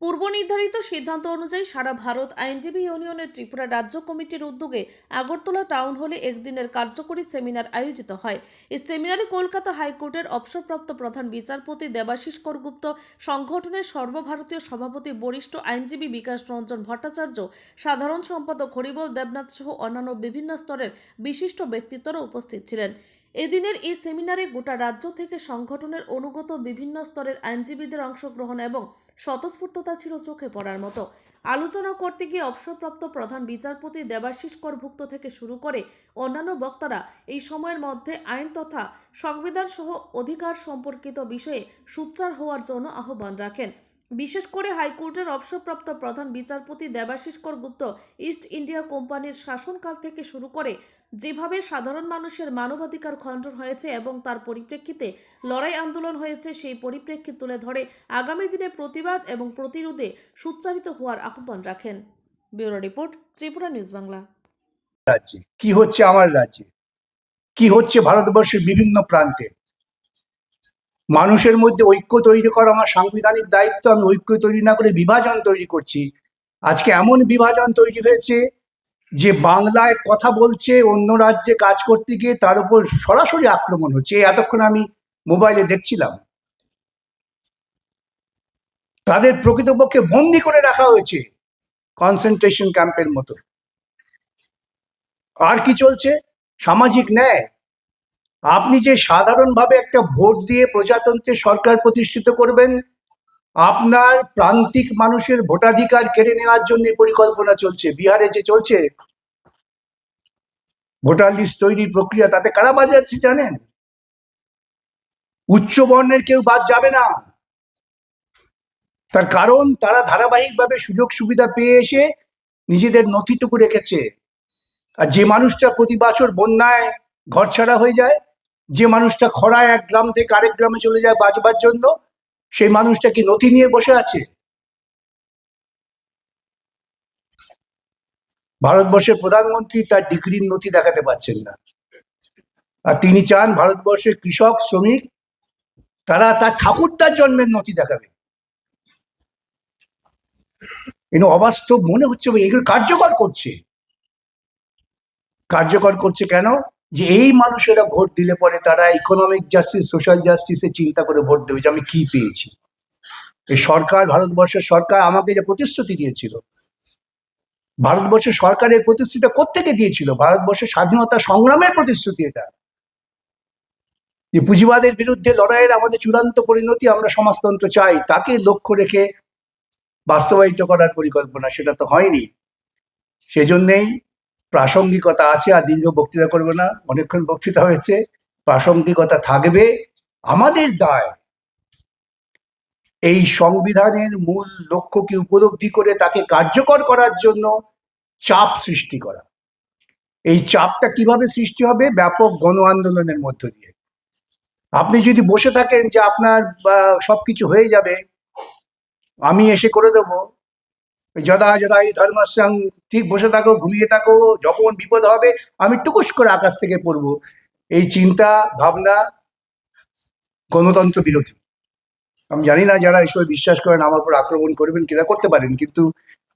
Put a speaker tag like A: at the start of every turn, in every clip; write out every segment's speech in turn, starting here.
A: পূর্ব নির্ধারিত সিদ্ধান্ত অনুযায়ী সারা ভারত আইনজীবী ইউনিয়নের ত্রিপুরা রাজ্য কমিটির উদ্যোগে আগরতলা টাউন হলে একদিনের কার্যকরী সেমিনার আয়োজিত হয়। এই সেমিনারে কলকাতা হাইকোর্টের অবসরপ্রাপ্ত প্রধান বিচারপতি দেবাশিস করগুপ্ত, সংগঠনের সর্বভারতীয় সভাপতি বরিষ্ঠ আইনজীবী বিকাশ রঞ্জন ভট্টাচার্য, সাধারণ সম্পাদক হরিবল দেবনাথ সহ অন্যান্য বিভিন্ন স্তরের বিশিষ্ট ব্যক্তিত্বরা উপস্থিত ছিলেন। এদিনের এই সেমিনারে গোটা রাজ্য থেকে সংগঠনের অনুগত বিভিন্ন স্তরের আইনজীবীদের অংশগ্রহণ এবং স্বতঃস্ফূর্ততা ছিল চোখে পড়ার মতো। আলোচনা করতে গিয়ে অবসরপ্রাপ্ত প্রধান বিচারপতি দেবাশিস করভুক্ত থেকে শুরু করে অন্যান্য বক্তারা এই সময়ের মধ্যে আইন তথা সংবিধান সহ অধিকার সম্পর্কিত বিষয়ে সোচ্চার হওয়ার জন্য আহ্বান রাখেন। বিশেষ করে হাইকোর্টের অবসরপ্রাপ্ত প্রধান বিচারপতি দেবাশিস করগুপ্ত ইস্ট ইন্ডিয়া কোম্পানির শাসনকাল থেকে শুরু করে যেভাবে সাধারণ মানুষের মানবাধিকার খণ্ডন হয়েছে এবং তার পরিপ্রেক্ষিতে লড়াই আন্দোলন হয়েছে, সেই পরিপ্রেক্ষিত তুলে ধরে আগামী দিনে প্রতিবাদ এবং প্রতিরোধে সোচ্চারিত হওয়ার আহ্বান রাখেন। Bureau report, Tripura news Bangla.
B: রাজ্যে কি হচ্ছে, আমার রাজ্যে কি হচ্ছে, ভারতবর্ষের বিভিন্ন প্রান্তে মানুষের মধ্যে ঐক্য তৈরি করা আমার সাংবিধানিক দায়িত্ব। আমি ঐক্য তৈরি না করে বিভাজন তৈরি করছি। আজকে এমন বিভাজন তৈরি হয়েছে যে বাংলায় কথা বলছে, অন্য রাজ্যে কাজ করতে গিয়ে তার উপর সরাসরি আক্রমণ হচ্ছে। এতক্ষণ আমি মোবাইলে দেখছিলাম, তাদের প্রকৃতপক্ষে বন্দি করে রাখা হয়েছে কনসেন্ট্রেশন ক্যাম্পের মতো। আর কি চলছে? সামাজিক ন্যায়। আপনি যে সাধারণভাবে একটা ভোট দিয়ে প্রজাতন্ত্রের সরকার প্রতিষ্ঠিত করবেন, আপনার প্রান্তিক মানুষের ভোটাধিকার কেড়ে নেওয়ার জন্য পরিকল্পনা চলছে। বিহারে যে চলছে ভোটার লিস্ট তৈরির প্রক্রিয়া, তাতে কারা বাদ যাচ্ছে জানেন? উচ্চ বর্ণের কেউ বাদ যাবে না। তার কারণ তারা ধারাবাহিকভাবে সুযোগ সুবিধা পেয়ে এসে নিজেদের নথিটুকু রেখেছে। আর যে মানুষটা প্রতি বছর বন্যায় ঘরছাড়া হয়ে যায়, যে মানুষটা খরায় এক গ্রাম থেকে আরেক গ্রামে চলে যায় বাঁচবার জন্য, সেই মানুষটা কি নথি নিয়ে বসে আছে? ভারতবর্ষের প্রধানমন্ত্রী তার ডিগ্রির নথি দেখাতে পারছেন না, আর তিনি চান ভারতবর্ষের কৃষক শ্রমিক তারা তার ঠাকুরদার জন্মের নথি দেখাবে। কিন্তু অবাস্তব মনে হচ্ছে। এগুলো কার্যকর করছে। কার্যকর করছে কেন? যে এই মানুষেরা ভোট দিলে পরে তারা ইকোনমিক জাস্টিস, সোশ্যাল জাস্টিসের চিন্তা করে ভোট দেবে যে আমি কি পেয়েছি। এই সরকার, ভারতবর্ষের সরকার আমাকে যে প্রতিশ্রুতি দিয়েছিল, ভারতবর্ষের সরকারের প্রতিশ্রুতিটা কোত্থেকে দিয়েছিল? ভারতবর্ষের স্বাধীনতা সংগ্রামের প্রতিশ্রুতি এটা, যে পুঁজিবাদের বিরুদ্ধে লড়াইয়ের আমাদের চূড়ান্ত পরিণতি, আমরা সমাজতন্ত্র চাই, তাকে লক্ষ্য রেখে বাস্তবায়িত করার পরিকল্পনা, সেটা তো হয়নি। সেজন্যেই প্রাসঙ্গিকতা আছে। আর দীর্ঘ বক্তৃতা করবে না, অনেকক্ষণ বক্তৃতা হয়েছে। প্রাসঙ্গিকতা থাকবে। আমাদের দায় এই সংবিধানের মূল লক্ষ্যকে উপলব্ধি করে তাকে কার্যকর করার জন্য চাপ সৃষ্টি করা। এই চাপটা কিভাবে সৃষ্টি হবে? ব্যাপক গণ আন্দোলনের মধ্য দিয়ে। আপনি যদি বসে থাকেন যে আপনার সবকিছু হয়ে যাবে, আমি এসে করে দেবো, যদা যদাই ধর্মসং, ঠিক বসে থাকো, ঘুমিয়ে থাকো, যখন বিপদ হবে আমি টুকুস করে আকাশ থেকে পড়বো, এই চিন্তা ভাবনা গণতন্ত্র বিরোধী। আমি জানি না যারা এসব বিশ্বাস করেন আমার উপর আক্রমণ করবেন কিনা, করতে পারেন, কিন্তু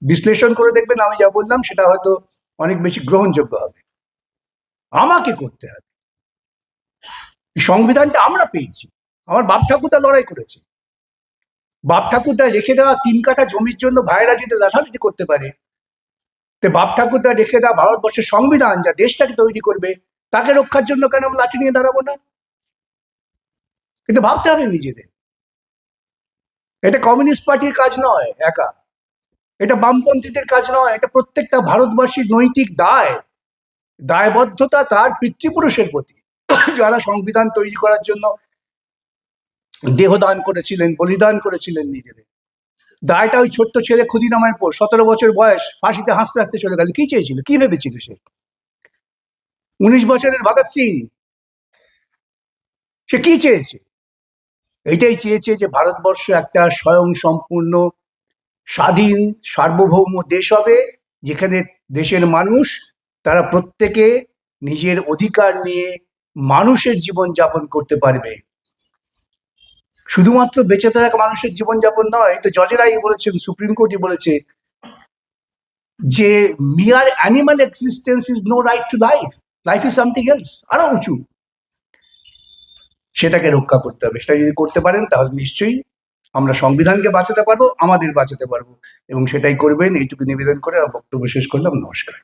B: বিশ্লেষণ করে দেখবেন আমি যা বললাম সেটা হয়তো অনেক বেশি গ্রহণযোগ্য হবে। আমাকে করতে হবে। সংবিধানটা আমরা পেয়েছি, আমার বাপ ঠাকুরদা লড়াই করেছে। বাপ ঠাকুরদা রেখে দেওয়া 3 কাঠা জমির জন্য ভাইয়েরা যদি লাঠালাঠি করতে পারে, তো বাপ ঠাকুরদা রেখে দেওয়া ভারতবর্ষের সংবিধান যা দেশটাকে তৈরি করবে, তাকে রক্ষার জন্য কেন আমরা লাঠি নিয়ে দাঁড়াবো না? কিন্তু ভাবতে হবে নিজেদের। এটা কমিউনিস্ট পার্টির কাজ নয় একা, এটা বামপন্থীদের কাজ নয়, এটা প্রত্যেকটা ভারতবাসীর নৈতিক দায়বদ্ধতা তার পিতৃপুরুষের প্রতি, যারা সংবিধান তৈরি করার জন্য দেহদান করেছিলেন, বলিদান করেছিলেন নিজেদের। দায়টা ওই ছোট্ট ছেলে ক্ষুদিরামের পর, 17 বছর বয়স, ফাঁসিতে হাসতে হাসতে চলে গেল। কি চেয়েছিল, কি ভেবেছিল সে? 19 বছরের ভগৎ সিং, সে কি চেয়েছে? এটাই চেয়েছে যে ভারতবর্ষ একটা স্বয়ং সম্পূর্ণ স্বাধীন সার্বভৌম দেশ হবে, যেখানে দেশের মানুষ তারা প্রত্যেকে নিজের অধিকার নিয়ে মানুষের জীবন যাপন করতে পারবে। শুধুমাত্র বেঁচে থাকা মানুষের জীবনযাপন নয়, এই তো জজেরাই বলেছেন, সুপ্রিম কোর্টই বলেছে যে mere animal existence is no right to life, life is something else, আরো উঁচু। সেটাকে রক্ষা করতে হবে। সেটা যদি করতে পারেন তাহলে নিশ্চয়ই আমরা সংবিধানকে বাঁচাতে পারবো, আমাদের বাঁচাতে পারবো, এবং সেটাই করবেন। এইটুকু নিবেদন করে আমার বক্তব্য শেষ করলাম। নমস্কার।